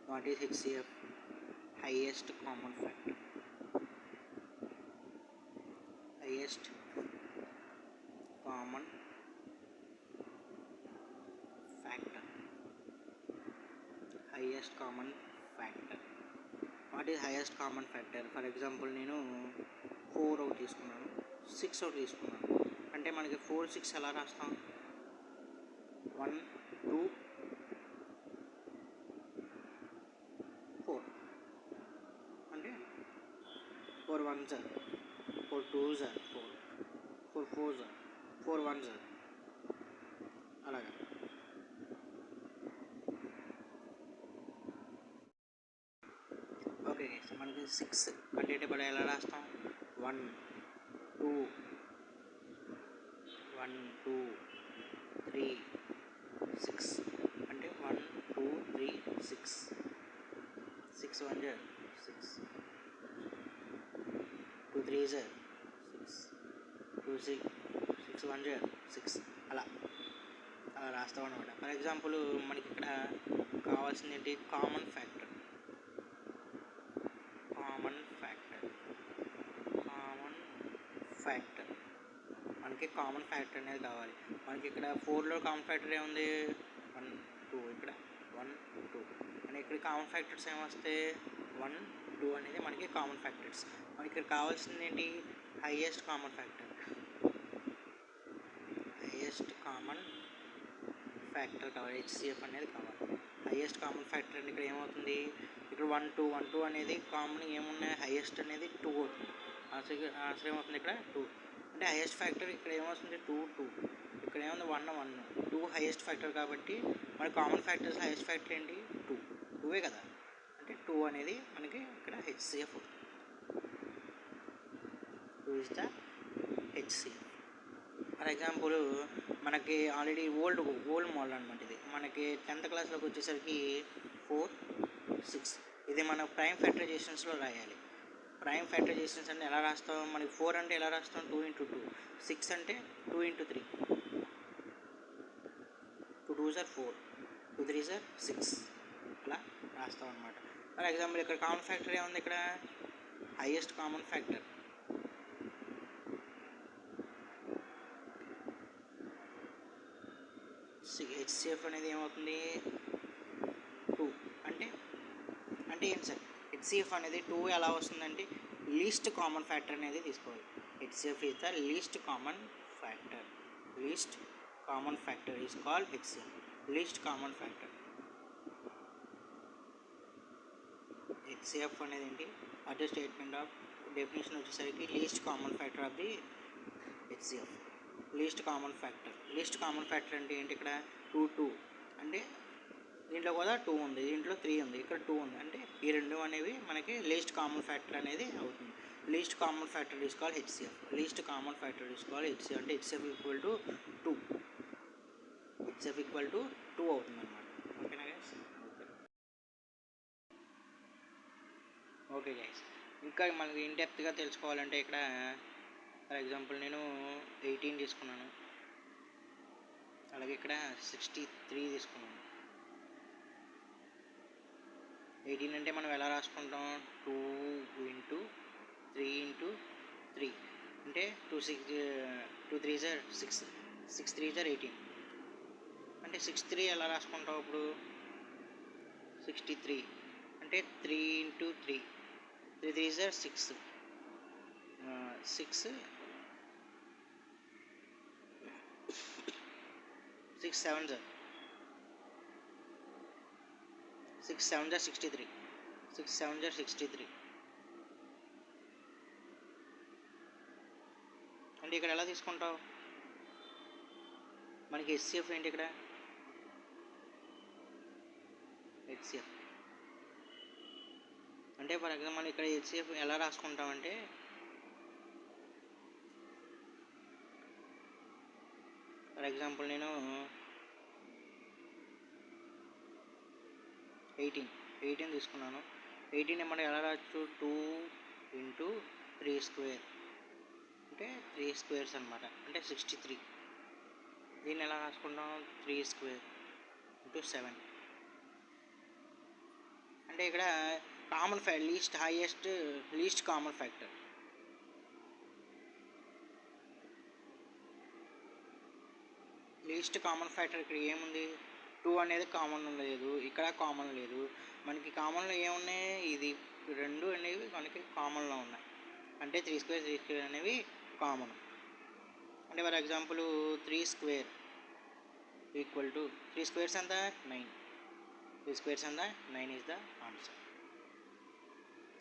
What is HCF? Highest common factor. Highest common factor. What is highest common factor? For example, నేను 4 out తీసుకున్నాను, 6 out తీసుకున్నాను. అంటే మనకి 4 6 ఎలా రాస్తాం 1 2 4 అంటే 4 1s are 4 2s are 4 4 4s are 4 1s are అలాగా. ఓకే గైస్, మనకి 6 కంటేటబుల్ ఎలా రాస్తాం 1 2 3 6 అంటే 1 2 3 6 6 1s are 6, 2 3s are 6, 2 6 1s are 6 అలా రాస్తాం అనమాట. ఫర్ ఎగ్జాంపుల్ మనకి ఇక్కడ కావాల్సింది ఏంటి కామన్ ఫ్యాక్టర్. మనకి కామన్ ఫ్యాక్టర్ అనేది కావాలి. మనకి ఇక్కడ 4లో కామన్ ఫ్యాక్టర్ ఏముంది 1 2, ఇక్కడ 1 2 అని ఇక్కడ కామన్ ఫ్యాక్టర్స్ ఏమొస్తే 1 2 అనేది మనకి కామన్ ఫ్యాక్టర్స్. మనకి ఇక్కడ కావాల్సింది ఏంటి హైయెస్ట్ కామన్ ఫ్యాక్టర్ కావాలి. హెచ్సిఎఫ్ అనేది కావాలి. హైయెస్ట్ కామన్ ఫ్యాక్టర్ అంటే ఇక్కడ ఏమవుతుంది ఇక్కడ 1 2 అనేది కామన్ ఏమున్నాయి హైయెస్ట్ అనేది 2 అవుతుంది. ఆన్సర్ ఏమవుతుంది ఇక్కడ 2 అంటే హైయెస్ట్ ఫ్యాక్టర్ ఇక్కడ ఏమవుతుంది 2 2, ఇక్కడ ఏముంది 1 1 2 హైయెస్ట్ ఫ్యాక్టర్ కాబట్టి మన కామన్ ఫ్యాక్టర్స్ హైయెస్ట్ ఫ్యాక్టర్ ఏంటి? 2 కదా. అంటే 2 అనేది మనకి ఇక్కడ HCF. 2 is the HCF. For example మనకి ఆల్రెడీ ఓల్డ్ మోడల్ అనమాట. ఇది మనకి 10th క్లాస్లోకి వచ్చేసరికి 4, 6 ఇది మన ప్రైమ్ ఫ్యాక్టరైజేషన్స్లో రాయాలి. ప్రైమ్ ఫ్యాక్టరైజేషన్స్ అంటే ఎలా రాస్తాం? మనకి 4 అంటే ఎలా రాస్తాం? 2 × 2. 6 అంటే 2 × 3. 2 2s are 4, 2 3s are 6 అలా రాస్తాం అనమాట. ఫర్ ఎగ్జాంపుల్ ఇక్కడ కామన్ ఫ్యాక్టర్ ఏముంది? ఇక్కడ హైయెస్ట్ కామన్ ఫ్యాక్టర్ హెచ్సిఎఫ్ అనేది ఏమవుతుంది? 2 అంటే ఏంటి సార్? హెచ్సిఎఫ్ అనేది 2 ఎలా వస్తుందంటే లీస్ట్ కామన్ ఫ్యాక్టర్ అనేది తీసుకోవాలి. HCF is the least common factor. Least common factor is called HCF. Least common factor. HCF అనేది ఏంటి? అదే స్టేట్మెంట్ ఆఫ్ డెఫినేషన్ వచ్చేసరికి least common factor of the HCF. Least common factor. Least common factor అంటే ఏంటి? ఇక్కడ 2 అంటే దీంట్లో కూడా 2 ఉంది, దీంట్లో 3 ఉంది, ఇక్కడ 2 ఉంది. అంటే ఈ రెండు అనేవి మనకి లీస్ట్ కామన్ ఫ్యాక్టర్ అనేది అవుతుంది. Least common factor is called HCF. Least common factor is called HCF. అంటే HCF equal to 2. HCF equal to 2 అవుతుంది అనమాట. ఓకేనా గైస్? ఓకే గైస్, ఇంకా మనకి ఇన్డెప్త్గా తెలుసుకోవాలంటే ఇక్కడ ఫర్ ఎగ్జాంపుల్ నేను 18 తీసుకున్నాను, అలాగే ఇక్కడ 63 తీసుకున్నాను. 18 అంటే మనం ఎలా రాసుకుంటాం? 2 × 3 × 3 అంటే 2 3s are 6, 6 3s are 18. అంటే 63 ఎలా రాసుకుంటాం ఇప్పుడు? 63 అంటే 3 × 3, 3 3s are 6, 6 7s are 6 7s are 63, 6 7s are 63. అంటే ఇక్కడ ఎలా తీసుకుంటావు? మనకి హెచ్సిఎఫ్ ఏంటి ఇక్కడ? హెచ్సిఎఫ్ అంటే ఫర్ ఎగ్జాంపుల్ ఇక్కడ హెచ్సిఎఫ్ ఎలా రాసుకుంటామంటే ఫర్ ఎగ్జాంపుల్ నేను 18 తీసుకున్నాను. 18 మనం ఎలా రాయొచ్చు? 2 × 3² అంటే 3 స్క్వేర్స్ అనమాట. అంటే 63. దీన్ని ఎలా రాసుకుంటాం? 3² × 7. అంటే ఇక్కడ common least common factor. Least common factor ఇక్కడ ఏముంది? 2 అనేది కామన్ లేదు, ఇక్కడ కామన్ లేదు. మనకి కామన్లో ఏమున్నాయి? ఇది 2 అనేవి మనకి కామన్లో ఉన్నాయి. అంటే 3² అనేవి కామన్. అంటే for example 3² equal to 3 squares ఎంత? 9. 3 స్క్వేర్స్ ఎంత? 9 ఈజ్ ద ఆన్సర్.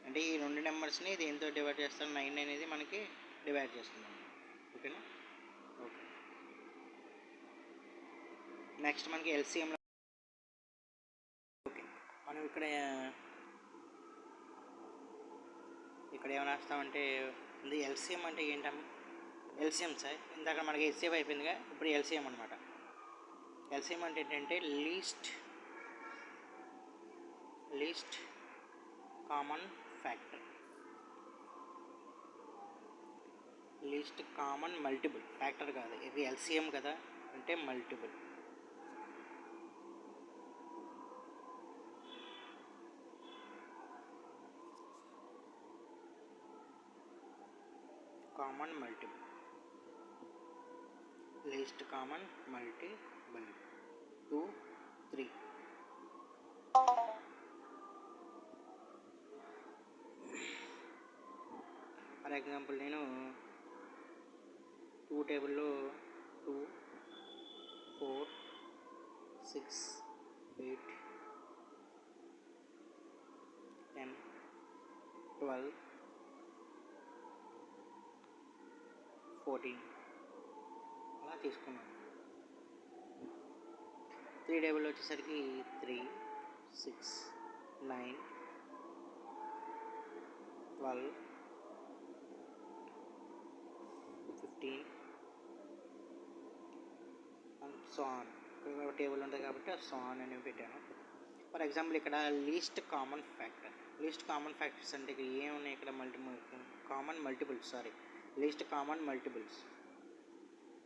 అంటే ఈ రెండు నెంబర్స్ని దేంతో డివైడ్ చేస్తాం? 9 అనేది మనకి డివైడ్ చేస్తున్నాం. ఓకేనా? ఓకే. నెక్స్ట్ మనకి ఎల్సిఎంలో ఓకే మనం ఇక్కడ ఏమైనా రాస్తామంటే ఇది ఎల్సిఎం అంటే ఏంటమ్మా? ఎల్సిఎం సార్ ఇందాక మనకి హెచ్సిఎఫ్ అయిపోయిందిగా, ఇప్పుడు ఎల్సిఎం అనమాట. ఎల్సిఎం అంటే ఏంటంటే least common factor. Least common multiple factor కాదు, ఇది ఎల్సిఎం కదా, అంటే multiple. Common multiple. Least common multiple 2 3. For example నేను 2 టేబుల్లో 2 4 6 8 10 12 14 అలా తీసుకున్నాను. 3 టేబుల్ వచ్చేసరికి 3, 6, 9, 12, 15 అండ్ సో ఆన్. ఇక్కడ టేబుల్ ఉంటుంది కాబట్టి సో ఆన్ అనేవి పెట్టాను. ఫర్ ఎగ్జాంపుల్ ఇక్కడ least common factor. Least common factors అంటే ఇక్కడ ఏమున్నాయి, ఇక్కడ లీస్ట్ కామన్ మల్టిపుల్స్.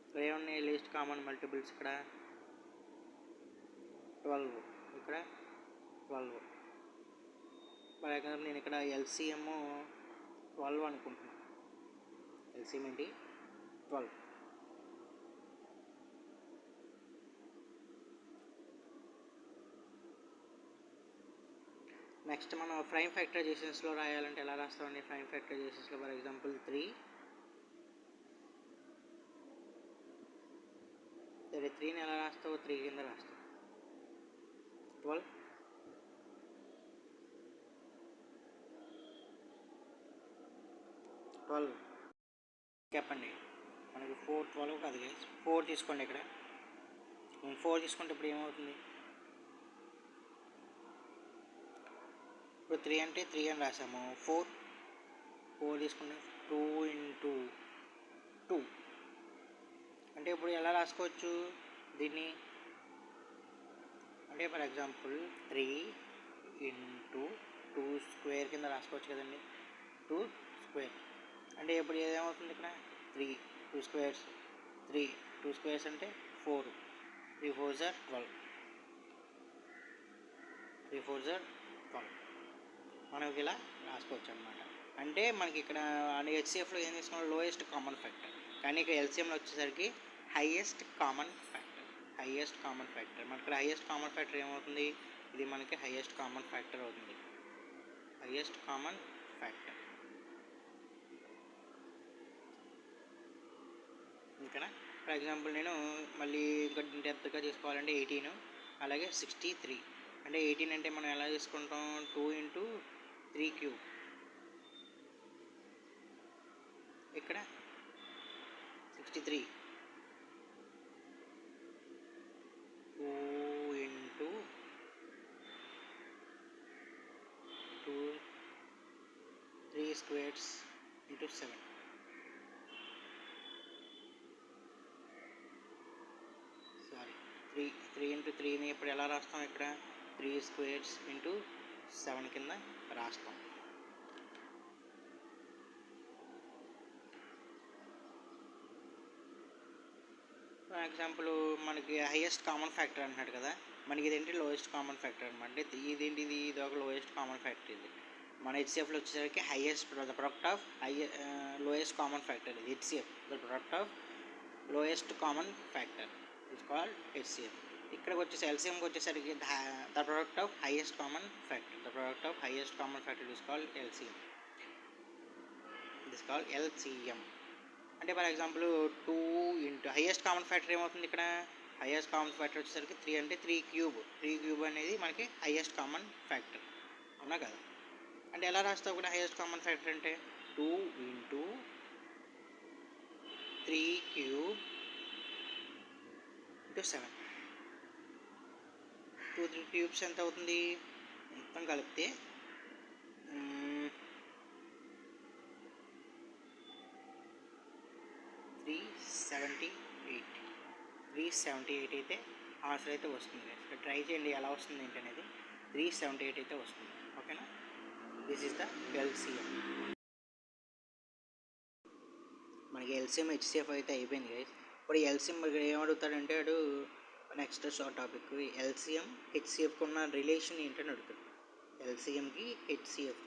ఇక్కడ ఏమున్నాయి లీస్ట్ కామన్ మల్టిపుల్స్? ఇక్కడ 12, ఇక్కడ 12. ఫర్ ఎగ్జాంపుల్ నేను ఇక్కడ ఎల్సిఎం 12 అనుకుంటున్నాను. ఎల్సిఎం ఏంటి? 12. నెక్స్ట్ మనం ప్రైమ్ ఫ్యాక్టరైజేషన్స్లో రాయాలంటే ఎలా రాస్తామండి? ప్రైమ్ ఫ్యాక్టరైజేషన్స్లో ఫర్ ఎగ్జాంపుల్ 3 3ని ఎలా రాస్తావు? 3 కింద రాస్తావు. 12 చెప్పండి. మనకి 12 కాదు గైస్, 4 తీసుకోండి. ఇక్కడ 4 తీసుకుంటే ఇప్పుడు ఏమవుతుంది? ఇప్పుడు 3 అంటే 3 అని రాసాము. 4 తీసుకుంటే 2 into 2 అంటే ఇప్పుడు ఎలా రాసుకోవచ్చు దీన్ని అంటే ఫర్ ఎగ్జాంపుల్ 3 into 2 స్క్వేర్ కింద రాసుకోవచ్చు కదండి. 2 స్క్వేర్ అంటే ఇప్పుడు ఏమవుతుంది? ఇక్కడ 2 స్క్వేర్స్ 2 స్క్వేర్స్ అంటే 4, 3 4s are 12, 3 4s are 12 మనకి ఇలా రాసుకోవచ్చు అనమాట. అంటే మనకి ఇక్కడ హెచ్సిఎఫ్లో ఏం తీసుకున్నాం? Lowest common factor. కానీ ఇక్కడ ఎల్సిఎంలో వచ్చేసరికి హైయెస్ట్ కామన్ ఫ్యాక్టర్. మనకి ఇక్కడ హైయెస్ట్ కామన్ ఫ్యాక్టర్ ఏమవుతుంది? ఇది మనకి హైయెస్ట్ కామన్ ఫ్యాక్టర్ అవుతుంది. హైయెస్ట్ కామన్ ఫ్యాక్టర్ ఓకేనా? ఫర్ ఎగ్జాంపుల్ నేను మళ్ళీ ఇంకా డెప్త్గా తీసుకోవాలంటే 18, అలాగే 63. అంటే 18 అంటే మనం ఎలా తీసుకుంటాం? 2 into 3 cube. ఇక్కడ 63 2 into 2 3 squares into 7. Sorry 3 into 3ని ఇప్పుడు ఎలా రాస్తాం? ఇక్కడ 3 squares into 7 కింద రాస్తాం. ఫర్ ఎగ్జాంపుల్ మనకి హైయెస్ట్ కామన్ ఫ్యాక్టర్ అంటున్నాడు కదా, మనకి ఇదేంటి? లోయెస్ట్ కామన్ ఫ్యాక్టర్ అనమాట. అంటే ఇది ఒక లోయెస్ట్ కామన్ ఫ్యాక్టర్. ఇది మన హెచ్సిఎఫ్లో వచ్చేసరికి highest the product of lowest common factor. ఇది HCF, the product of lowest common factor it's called HCF. ఇక్కడికి వచ్చేసి ఎల్సిఎంకి వచ్చేసరికి the product of highest common factor. Is called LCM. అంటే for example 2 into highest common factor ఏమవుతుంది? ఇక్కడ highest common factor వచ్చేసరికి 3 అంటే 3 క్యూబ్. 3 క్యూబ్ అనేది మనకి హైయెస్ట్ కామన్ ఫ్యాక్టర్, అవునా కదా? అంటే ఎలా రాస్తావు కూడా హైయెస్ట్ కామన్ ఫ్యాక్టర్ అంటే 2 into 3 cube into 7. 2 3 క్యూబ్స్ ఎంత అవుతుంది? మొత్తం కలిపితే 378 అయితే ఆన్సర్ అయితే వస్తుంది. ఇక్కడ ట్రై చేయండి ఎలా వస్తుంది ఏంటి అనేది. 378 అయితే వస్తుంది. ఓకేనా? This is the LCM. మనకి ఎల్సిఎం హెచ్సిఎఫ్ అయితే అయిపోయింది గైస్. ఇప్పుడు ఎల్సిఎం ఏమడుగుతాడంటే వాడు నెక్స్ట్ టాపిక్ ఎల్సిఎం హెచ్సిఎఫ్కి ఉన్న రిలేషన్ ఏంటని అడుగుతాడు. ఎల్సిఎంకి హెచ్సిఎఫ్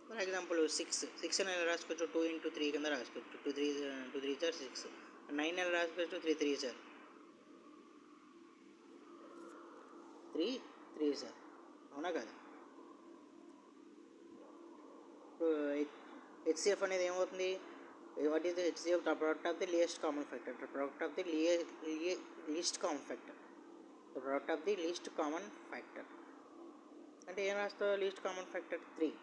ఫర్ ఎగ్జాంపుల్ 6 అని ఎలా రాసుకోవచ్చు? 2 into 3 కింద రాసుకోవచ్చు. 2 3 6. 9 ఎలా రాసుకోవచ్చు? 3 3 సార్ 3 సార్, అవునా కదా? ఇప్పుడు హెచ్సిఎఫ్ అనేది ఏమవుతుంది? What is the HCF? The product of the least common factor. The product of the least common factor. అంటే ఏం రాస్తావు? లీస్ట్ కామన్ ఫ్యాక్టర్ 3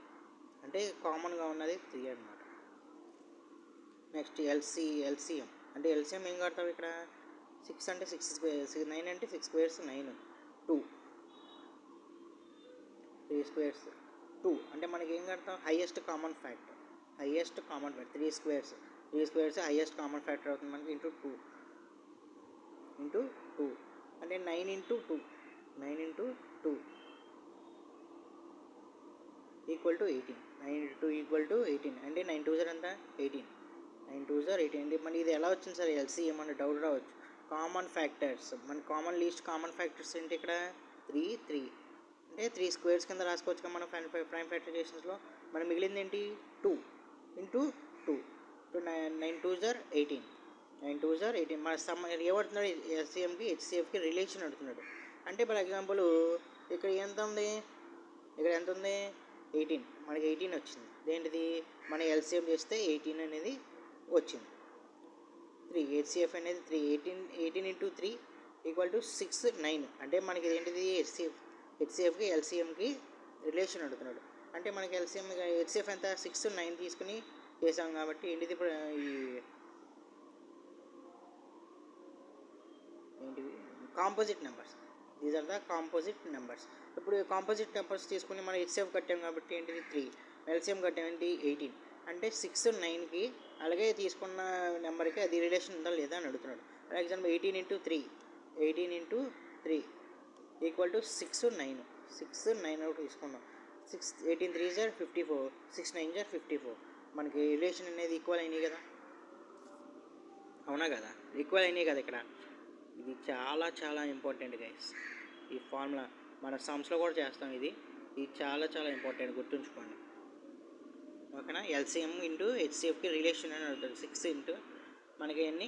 అంటే కామన్గా ఉన్నది 3 అన్నమాట. Next LCM. అంటే ఎల్సిఎం ఏం కడతావు ఇక్కడ 6 అంటే 6 స్క్వేర్స్, 9 అంటే 6 స్క్వేర్స్ 9, 2 3 స్క్వేర్స్ 2 అంటే మనకి ఏం కడతాం highest common factor 3 squares highest common factor అవుతుంది మనకి ఇంటూ 2 అంటే 9 into 2 equal to 18, 9 into 2 equal to 18 అంటే 9 2 ఎంత 18, 9 2 18 అంటే మన ఇది ఎలా వచ్చింది సార్ ఎల్సిఎం అన్న డౌట్ రావచ్చు. కామన్ ఫ్యాక్టర్స్ మన లీస్ట్ కామన్ ఫ్యాక్టర్స్ ఏంటి ఇక్కడ 3 అంటే 3 స్క్వేర్స్ కింద రాసుకోవచ్చు కదా మనం ప్రైమ్ ఫ్యాక్టరైజేషన్స్లో. మనం మిగిలింది ఏంటి 2 ఇంటూ 2 9 2 18, 9 2 18 మన ఏమడుతున్నాడు ఎల్సిఎంకి హెచ్సిఎఫ్కి రిలేషన్ అడుగుతున్నాడు. అంటే ఫర్ ఎగ్జాంపుల్ ఇక్కడ ఎంత ఉంది 18, మనకి 18 వచ్చింది. ఏంటిది మన ఎల్సిఎం చేస్తే 18 అనేది వచ్చింది. 3 హెచ్సిఎఫ్ అనేది 3 18 ఇంటూ 3 ఈక్వల్ టు 6 9 అంటే మనకి ఏంటిది హెచ్సిఎఫ్కి ఎల్సిఎంకి రిలేషన్ అడుగుతున్నాడు. అంటే మనకి హెచ్సిఎఫ్ ఎంత 6 9 తీసుకుని చేసాం కాబట్టి ఏంటిది ఇప్పుడు ఏంటివి composite numbers. These are the composite numbers. ఇప్పుడు కాంపోజిట్ నెంబర్స్ తీసుకుని మనం హెచ్సిఎఫ్ కట్టాం కాబట్టి ఏంటిది 3, ఎల్సిఎం కట్టాం ఏంటి 18 అంటే 6 9కి అలాగే తీసుకున్న నెంబర్కి అది రిలేషన్ ఉందా లేదా అని అడుగుతున్నాడు. For example 18 into 3 equal to 6 9 ఒకటి తీసుకున్నాం. 18 3 54, 6 9 54 మనకి రిలేషన్ అనేది ఈక్వల్ అయినాయి కదా, అవునా కదా, ఈక్వల్ అయినాయి కదా. ఇక్కడ ఇది చాలా చాలా ఇంపార్టెంట్ గైస్. ఈ ఫార్ములా మన సమ్స్లో కూడా చేస్తాం. ఇది చాలా చాలా ఇంపార్టెంట్, గుర్తుంచుకోండి ఓకేనా. ఎల్సిఎం ఇంటూ హెచ్సిఎఫ్కి రిలేషన్ అని అడుగుతాడు. 6 ఇంటూ మనకి ఎన్ని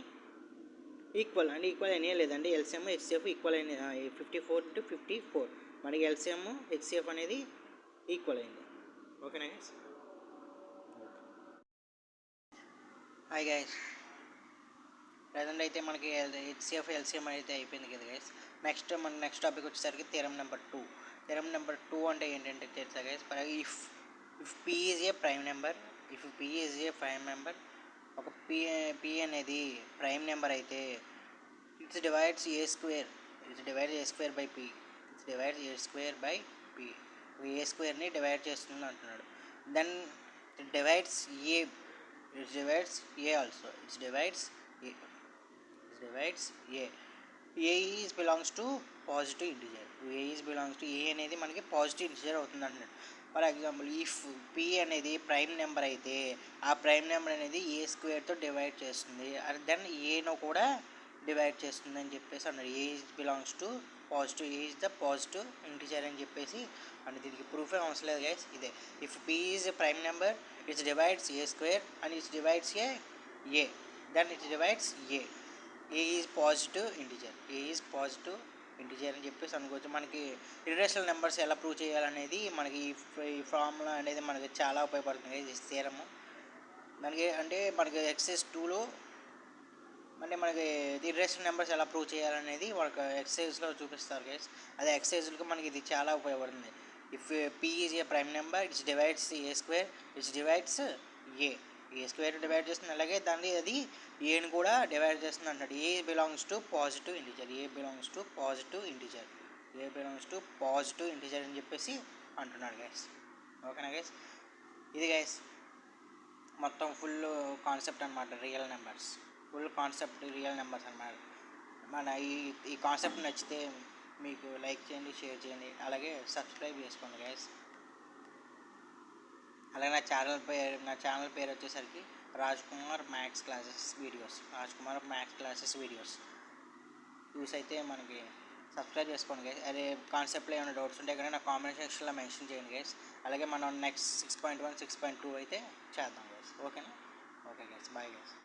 ఈక్వల్ అంటే ఈక్వల్ అయినాయి లేదండి. ఎల్సిఎం హెచ్సిఎఫ్ ఈక్వల్ అయినాయి 54 ఇంటూ 54 మనకి ఎల్సిఎం హెచ్సిఎఫ్ అనేది ఈక్వల్ అయింది. ఓకేనా గైస్. హాయ్ గైస్, ప్రజెంట్ అయితే మనకి హెచ్సిఎఫ్ ఎల్సిఎం అయితే అయిపోయింది కదా గైస్. నెక్స్ట్ టాపిక్ వచ్చేసరికి థియరమ్ నెంబర్ 2 అంటే ఏంటంటే తెలుసా guys. If P is a prime number, ఒక పి అనేది ప్రైమ్ నెంబర్ అయితే it's divides a square by P, a స్క్వేర్ని డివైడ్ చేస్తుంది అంటున్నాడు. Then it divides a also, a is belongs to positive integer. A అనేది మనకి పాజిటివ్ ఇంటిజర్ అవుతుంది అంటున్నాడు. ఫర్ ఎగ్జాంపుల్ ఇఫ్ పి అనేది ప్రైమ్ నెంబర్ అయితే ఆ ప్రైమ్ నెంబర్ అనేది ఏ స్క్వేర్తో డివైడ్ చేస్తుంది, దెన్ ఏను కూడా డివైడ్ చేస్తుంది అని చెప్పేసి అన్నాడు. A is belongs to positive, a is the positive integer అని చెప్పేసి అంటే దీనికి ప్రూఫ్ అవసరం లేదు గైస్. ఇదే if P is a prime number it's divides a square and it's divides a then it divides a is positive integer అని చెప్పేసి అనుకోవచ్చు. మనకి ఇర్రేషనల్ నెంబర్స్ ఎలా ప్రూవ్ చేయాలనేది మనకి ఈ ఫార్ములా అనేది మనకి చాలా ఉపయోగపడుతుంది ఈ థియరమ్. మనకి ఎక్సైజ్ 2లో అంటే మనకి ఇర్రేషనల్ నెంబర్స్ ఎలా ప్రూవ్ చేయాలనేది వాళ్ళకి ఎక్సైజ్లో చూపిస్తారు గైస్. అదే ఎక్సైజ్కి మనకి ఇది చాలా ఉపయోగపడుతుంది. If P is a prime number it's divides a square, it's divides a square divide చేస్తుంది, అలాగే దాన్ని అది ఏని కూడా డివైడ్ చేస్తుంది అంటాడు. A belongs to positive integer అని చెప్పేసి అంటున్నాడు గైస్. ఓకేనా గైస్. ఇది గైస్ మొత్తం ఫుల్ కాన్సెప్ట్ అనమాట. రియల్ నెంబర్స్ అన్నమాట. మన ఈ కాన్సెప్ట్ నచ్చితే మీకు లైక్ చేయండి, షేర్ చేయండి, అలాగే సబ్స్క్రైబ్ చేసుకోండి గైస్. అలాగే నా ఛానల్ పేరు వచ్చేసరికి Raj Kumar maths classes videos use అయితే మనకి సబ్స్క్రైబ్ చేసుకోండి గైస్. అదే కాన్సెప్ట్లో ఏమైనా డౌట్స్ ఉంటే కనుక నా కామెంట్ సెక్షన్లో మెన్షన్ చేయండి గైస్. అలాగే మనం నెక్స్ట్ 6.1 6.2 అయితే చేద్దాం గైస్. ఓకేనా. Okay guys, bye guys.